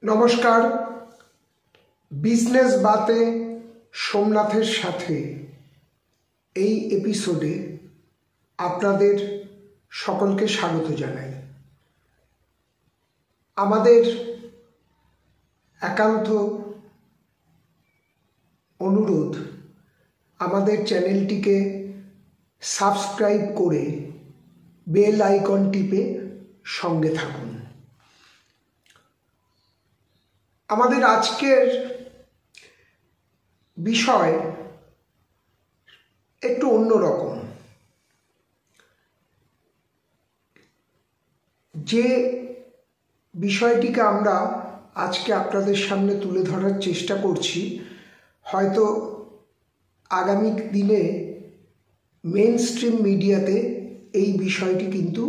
নমস্কার। বিজনেস বাতে সোমনাথের সাথে এই এপিসোডে আপনাদের সকলকে স্বাগত জানাই। আমাদের একান্ত অনুরোধ, আমাদের চ্যানেলটিকে সাবস্ক্রাইব করে বেল আইকন টিপে সঙ্গে থাকুন। আমাদের আজকের বিষয় একটু অন্যরকম। যে বিষয়টিকে আমরা আজকে আপনাদের সামনে তুলে ধরার চেষ্টা করছি, হয়তো আগামী দিনে মেইন স্ট্রিম মিডিয়াতে এই বিষয়টি কিন্তু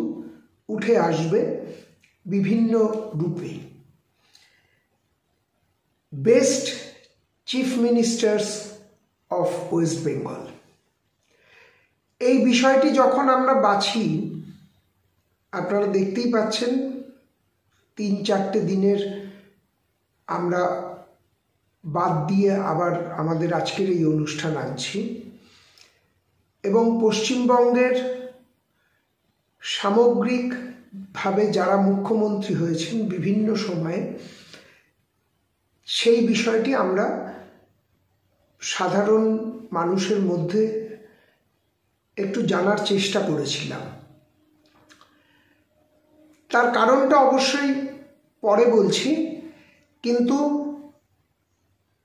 উঠে আসবে বিভিন্ন রূপে। Best chief ministers of West Bengal, এই বিষয়টি যখন আমরা বাছি, আপনারা দেখতেই পাচ্ছেন 3-4টে দিনের আমরা বাদ দিয়ে আবার আমাদের আজকের এই অনুষ্ঠান আনছি এবং পশ্চিমবঙ্গের সামগ্রিকভাবে যারা মুখ্যমন্ত্রী হয়েছেন বিভিন্ন সময়ে, সেই বিষয়টি আমরা সাধারণ মানুষের মধ্যে একটু জানার চেষ্টা করেছিলাম। তার কারণটা অবশ্যই পরে বলছি, কিন্তু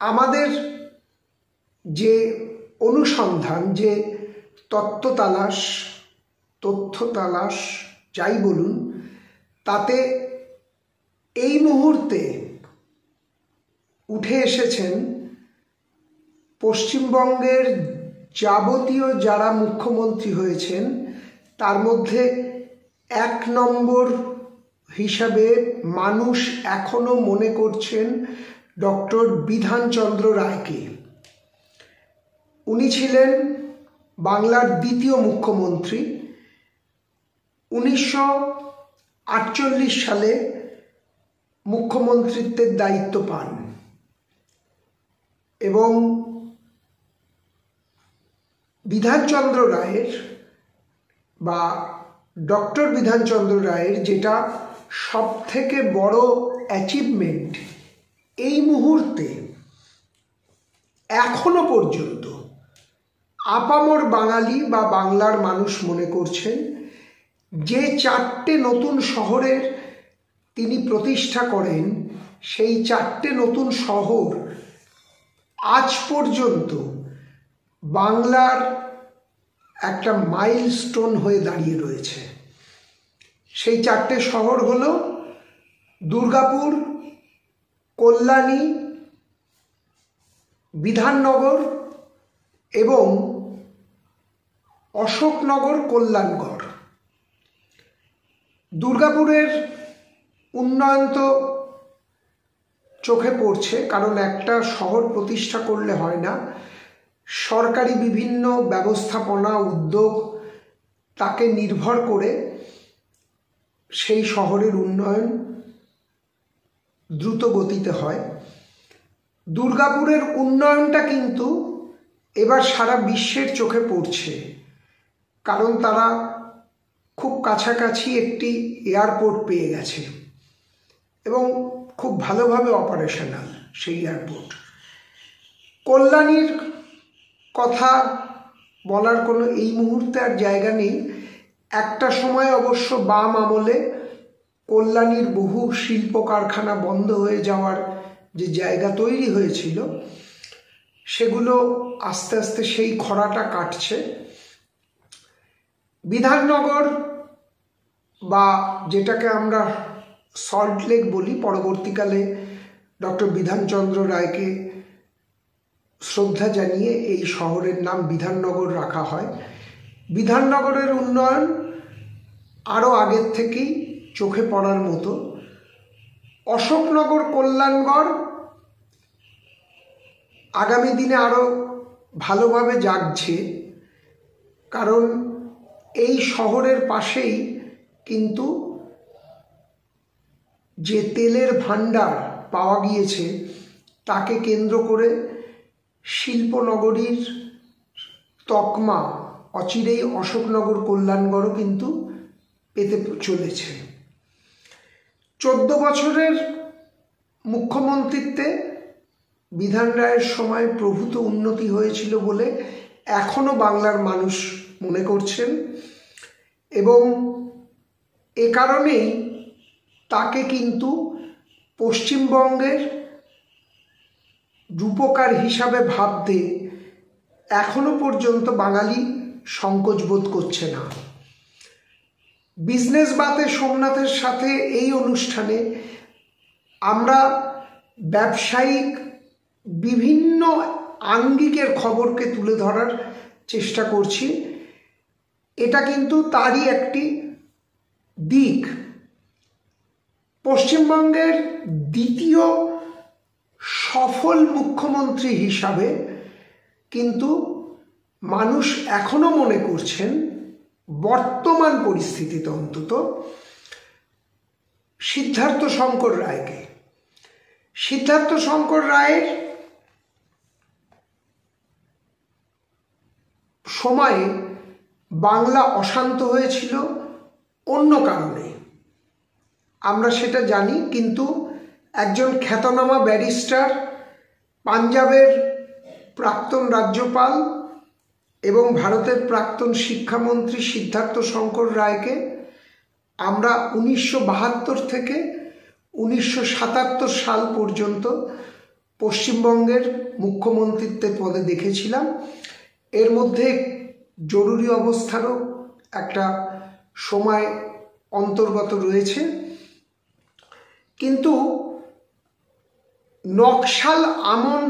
আমাদের যে অনুসন্ধান, যে তথ্য তালাশ যাই বলুন, তাতে এই মুহূর্তে উঠে এসেছেন পশ্চিমবঙ্গের যাবতীয় যারা মুখ্যমন্ত্রী হয়েছেন তার মধ্যে 1 নম্বর হিসাবে মানুষ এখনো মনে করছেন ডক্টর বিধানচন্দ্র রায়কে। উনি ছিলেন বাংলার দ্বিতীয় মুখ্যমন্ত্রী। 1948 সালে মুখ্যমন্ত্রীত্বের দায়িত্ব পান এবং বিধানচন্দ্র রায়ের বা ডক্টর বিধানচন্দ্র রায়ের যেটা সবথেকে বড় অ্যাচিভমেন্ট, এই মুহূর্তে এখনো পর্যন্ত আপামর বাঙালি বা বাংলার মানুষ মনে করছেন যে 4টে নতুন শহরের তিনি প্রতিষ্ঠা করেন, সেই 4টে নতুন শহর আজ পর্যন্ত বাংলার একটা মাইলস্টোন হয়ে দাঁড়িয়ে রয়েছে। সেই 4টে শহর হলো দুর্গাপুর, কল্যাণী, বিধাননগর এবং অশোকনগর কল্যাণগড়। দুর্গাপুরের উন্নয়ন তো চোখে পড়ছে, কারণ একটা শহর প্রতিষ্ঠা করলে হয় না, সরকারি বিভিন্ন ব্যবস্থাপনা, উদ্যোগ তাকে নির্ভর করে সেই শহরের উন্নয়ন দ্রুত গতিতে হয়। দুর্গাপুরের উন্নয়নটা কিন্তু এবার সারা বিশ্বের চোখে পড়ছে, কারণ তারা খুব কাছাকাছি একটি এয়ারপোর্ট পেয়ে গেছে এবং খুব ভালোভাবে অপারেশনাল সেই এয়ারপোর্ট। কল্যাণীর কথা বলার কোনো এই মুহূর্তে আর জায়গা নেই। একটা সময় অবশ্য বাম আমলে কল্যাণীর বহু শিল্প কারখানা বন্ধ হয়ে যাওয়ার যে জায়গা তৈরি হয়েছিল, সেগুলো আস্তে আস্তে সেই খরাটা কাটছে। বিধাননগর বা যেটাকে আমরা সল্ট লেক বলি, পরবর্তীকালে ডক্টর বিধানচন্দ্র রায়কে শ্রদ্ধা জানিয়ে এই শহরের নাম বিধাননগর রাখা হয়। বিধাননগরের উন্নয়ন আরও আগের থেকেই চোখে পড়ার মতো। অশোকনগর, কল্যাণগড় আগামী দিনে আরও ভালোভাবে জাগছে, কারণ এই শহরের পাশেই কিন্তু যে তেলের ভান্ডার পাওয়া গিয়েছে তাকে কেন্দ্র করে শিল্পনগরীর তকমা অচিরেই অশোকনগর কল্যাণগড়ও কিন্তু পেতে চলেছে। 14 বছরের মুখ্যমন্ত্রীত্বে বিধান রায়ের সময় প্রভূত উন্নতি হয়েছিল বলে এখনো বাংলার মানুষ মনে করছেন, এবং এ কারণেই তাকে কিন্তু পশ্চিমবঙ্গের রূপকার হিসাবে ভাবতে এখনো পর্যন্ত বাঙালি সংকোচ বোধ করছে না। বিজনেস বাতে সোমনাথের সাথে এই অনুষ্ঠানে আমরা ব্যবসায়িক বিভিন্ন আঙ্গিকের খবরকে তুলে ধরার চেষ্টা করছি। এটা কিন্তু তারই একটি দিক। পশ্চিমবঙ্গের দ্বিতীয় সফল মুখ্যমন্ত্রী হিসাবে কিন্তু মানুষ এখনো মনে করছেন বর্তমান পরিস্থিতিতে অন্তত সিদ্ধার্থ শঙ্কর রায়কে। সিদ্ধার্থ শঙ্কর রায়ের সময়ে বাংলা অশান্ত হয়েছিল অন্য কারণে, আমরা সেটা জানি, কিন্তু একজন খ্যাতনামা ব্যারিস্টার, পাঞ্জাবের প্রাক্তন রাজ্যপাল এবং ভারতের প্রাক্তন শিক্ষামন্ত্রী সিদ্ধার্থ শঙ্কর রায়কে আমরা 1972 থেকে 1977 সাল পর্যন্ত পশ্চিমবঙ্গের মুখ্যমন্ত্রীত্বের পদে দেখেছিলাম। এর মধ্যে জরুরি অবস্থারও একটা সময় অন্তর্গত রয়েছে, কিন্তু নকশাল আমল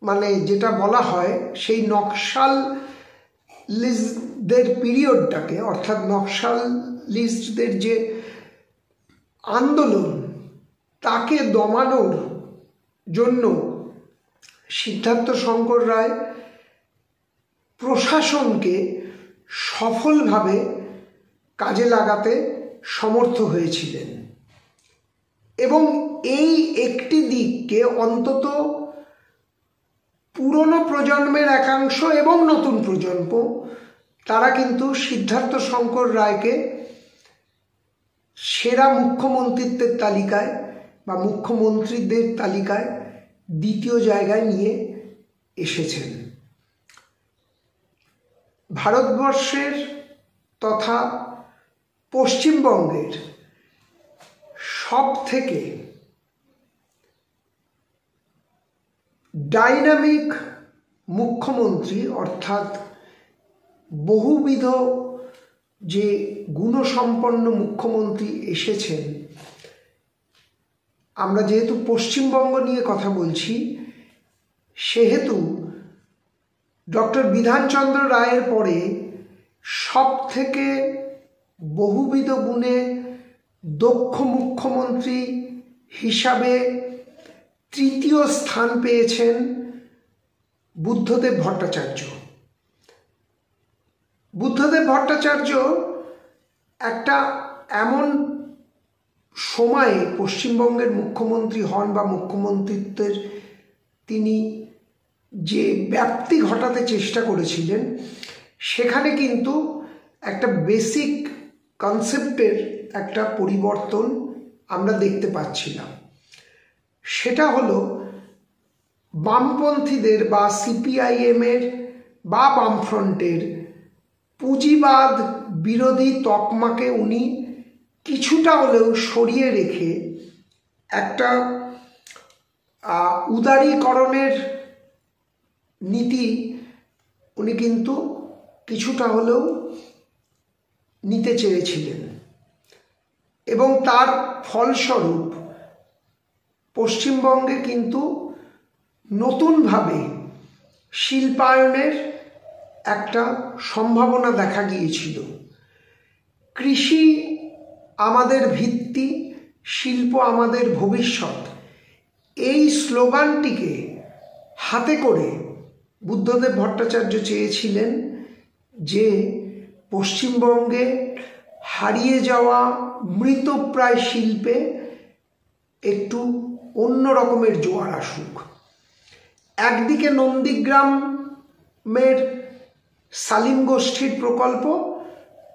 মানে যেটা বলা হয় সেই নকশালিস্টদের পিরিয়ডটাকে, অর্থাৎ নকশালিস্টদের যে আন্দোলন তাকে দমানোর জন্য সিদ্ধার্থ শঙ্কর রায় প্রশাসনকে সফলভাবে কাজে লাগাতে সমর্থ হয়েছিলেন, এবং এই একটি দিককে অন্তত পুরনো প্রজন্মের একাংশ এবং নতুন প্রজন্ম তারা কিন্তু সিদ্ধার্থ শঙ্কর রায়কে সেরা মুখ্যমন্ত্রীত্বের তালিকায় বা মুখ্যমন্ত্রীদের তালিকায় দ্বিতীয় জায়গায় নিয়ে এসেছেন। ভারতবর্ষের তথা পশ্চিমবঙ্গের সব থেকে ডাইনামিক মুখ্যমন্ত্রী, অর্থাৎ বহুবিধ যে গুণসম্পন্ন মুখ্যমন্ত্রী এসেছেন, আমরা যেহেতু পশ্চিমবঙ্গ নিয়ে কথা বলছি সেহেতু ডক্টর বিধানচন্দ্র রায়ের পরে সব থেকে বহুবিধ গুণে দক্ষ মুখ্যমন্ত্রী হিসাবে তৃতীয় স্থান পেয়েছেন বুদ্ধদেব ভট্টাচার্য। বুদ্ধদেব ভট্টাচার্য একটা এমন সময়ে পশ্চিমবঙ্গের মুখ্যমন্ত্রী হন বা মুখ্যমন্ত্রীত্বের তিনি যে ব্যাপ্তি ঘটাতে চেষ্টা করেছিলেন, সেখানে কিন্তু একটা বেসিক কনসেপ্টের একটা পরিবর্তন আমরা দেখতে পাচ্ছিলাম। সেটা হলো বামপন্থীদের বা সিপিআইএমের বা বামফ্রন্টের পুঁজিবাদ বিরোধী তকমাকে উনি কিছুটা হলেও সরিয়ে রেখে একটা উদারীকরণের নীতি উনি কিন্তু কিছুটা হলেও নিতে চেয়েছিলেন, এবং তার ফলস্বরূপ পশ্চিমবঙ্গে কিন্তু নতুনভাবে শিল্পায়নের একটা সম্ভাবনা দেখা গিয়েছিল। কৃষি আমাদের ভিত্তি, শিল্প আমাদের ভবিষ্যৎ, এই স্লোগানটিকে হাতে করে বুদ্ধদেব ভট্টাচার্য চেয়েছিলেন যে পশ্চিমবঙ্গে হারিয়ে যাওয়া মৃতপ্রায় শিল্পে একটু অন্য রকমের জোয়ার আসুক। একদিকে নন্দীগ্রামের সালিম গোষ্ঠীর প্রকল্প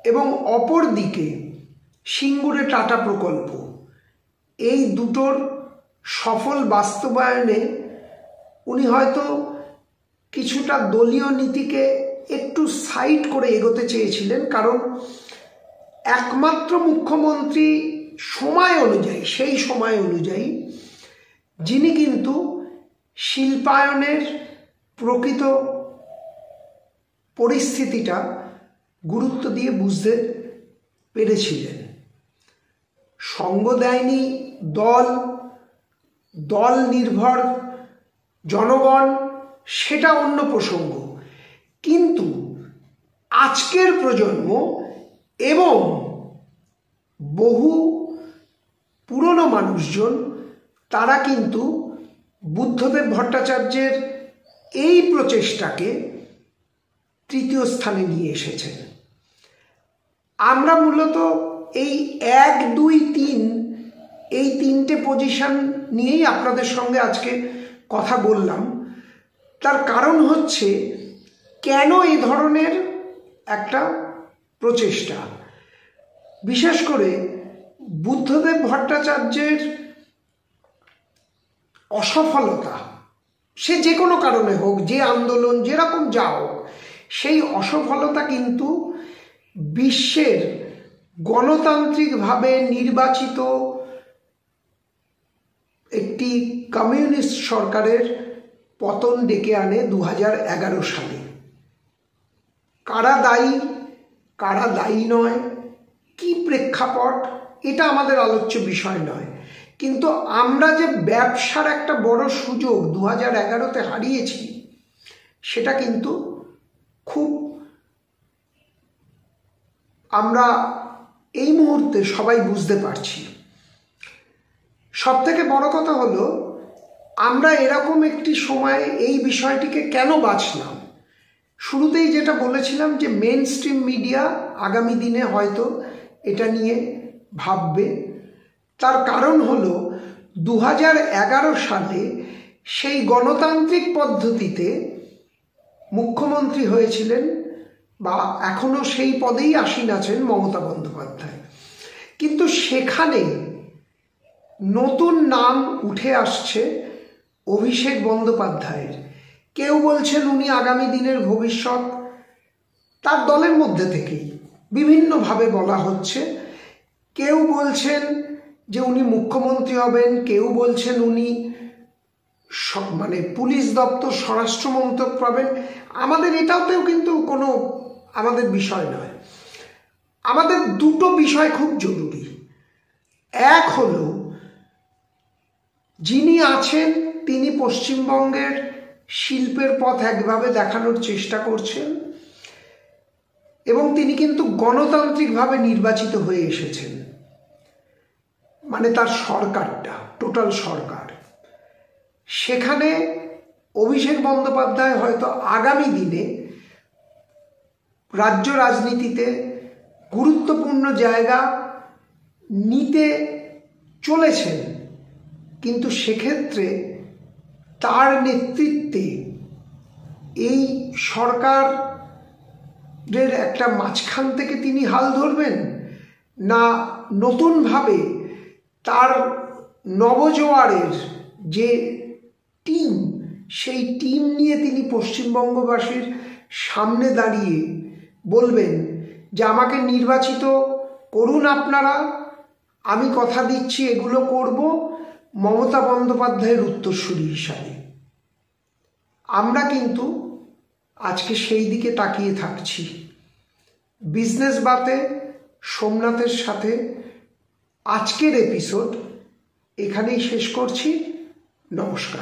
এবং অপর দিকে সিঙ্গুরে টাটা প্রকল্প, এই দুটোর সফল বাস্তবায়নে উনি হয়তো কিছুটা দলীয় নীতিকে একটু সাইড করে এগোতে চেয়েছিলেন, কারণ একমাত্র মুখ্যমন্ত্রী সেই সময় অনুযায়ী যিনি কিন্তু শিল্পায়নের প্রকৃত পরিস্থিতিটা গুরুত্ব দিয়ে বুঝতে পেরেছিলেন। সঙ্গ দেয়নি দল নির্ভর জনগণ, সেটা অন্য প্রসঙ্গ, কিন্তু আজকের প্রজন্ম এবং বহু পুরনো মানুষজন তারা কিন্তু বুদ্ধদেব ভট্টাচার্যের এই প্রচেষ্টাকে তৃতীয় স্থানে নিয়ে এসেছেন। আমরা মূলত এই 1, 2, 3 এই 3টে পজিশন নিয়েই আপনাদের সঙ্গে আজকে কথা বললাম। তার কারণ হচ্ছে কেন এই ধরনের একটা প্রচেষ্টা, বিশেষ করে বুদ্ধদেব ভট্টাচার্যের অসফলতা, সে যে কোনো কারণে হোক, যে আন্দোলন যেরকম যা হোক, সেই অসফলতা কিন্তু বিশ্বের গণতান্ত্রিকভাবে নির্বাচিত একটি কমিউনিস্ট সরকারের পতন ডেকে আনে 2011 সালে। কারা দায়ী, কারা দায়ী নয়, কি প্রেক্ষাপট, এটা আমাদের আলোচ্য বিষয় নয়, কিন্তু আমরা যে ব্যবসার একটা বড় সুযোগ 2011-তে হারিয়েছি, সেটা কিন্তু খুব আমরা এই মুহূর্তে সবাই বুঝতে পারছি। সবথেকে বড় কথা হলো, আমরা এরকম একটি সময়ে এই বিষয়টিকে কেন বাছলাম। শুরুতেই যেটা বলেছিলাম যে মেন স্ট্রিম মিডিয়া আগামী দিনে হয়তো এটা নিয়ে ভাববে। তার কারণ হলো 2011 সালে সেই গণতান্ত্রিক পদ্ধতিতে মুখ্যমন্ত্রী হয়েছিলেন বা এখনো সেই পদেই আসীন আছেন মমতা বন্দ্যোপাধ্যায়, কিন্তু সেখানে নতুন নাম উঠে আসছে অভিষেক বন্দ্যোপাধ্যায়ের। কেউ বলছেন উনি আগামী দিনের ভবিষ্যৎ, তার দলের মধ্যে থেকেই বিভিন্নভাবে বলা হচ্ছে। কেউ বলছেন যে উনি মুখ্যমন্ত্রী হবেন, কেউ বলছেন উনি পুলিশ দপ্তর স্বরাষ্ট্রমন্ত্রক পাবেন। আমাদের এটাতেও কিন্তু কোনো আমাদের বিষয় নয়। আমাদের দুটো বিষয় খুব জরুরি। এক হলো, যিনি আছেন তিনি পশ্চিমবঙ্গের শিল্পের পথ একভাবে দেখানোর চেষ্টা করছেন এবং তিনি কিন্তু গণতান্ত্রিকভাবে নির্বাচিত হয়ে এসেছেন, তার সরকারটা টোটাল সরকার। সেখানে অভিষেক বন্দ্যোপাধ্যায় হয়তো আগামী দিনে রাজ্য রাজনীতিতে গুরুত্বপূর্ণ জায়গা নিতে চলেছেন, কিন্তু সেক্ষেত্রে তার নেতৃত্বে এই সরকারের একটা মাঝখান থেকে তিনি হাল ধরবেন, না নতুনভাবে তার নবজোয়ারের যে টিম, সেই টিম নিয়ে তিনি পশ্চিমবঙ্গবাসীর সামনে দাঁড়িয়ে বলবেন যে আমাকে নির্বাচিত করুন আপনারা, আমি কথা দিচ্ছি এগুলো করব, মমতা বন্দ্যোপাধ্যায়ের উত্তরসূরি হিসাবে। আমরা কিন্তু আজকে সেই দিকে তাকিয়ে থাকছি। বিজনেস বাতে সোমনাথের সাথে আজকের এপিসোড এখানেই শেষ করছি। নমস্কার।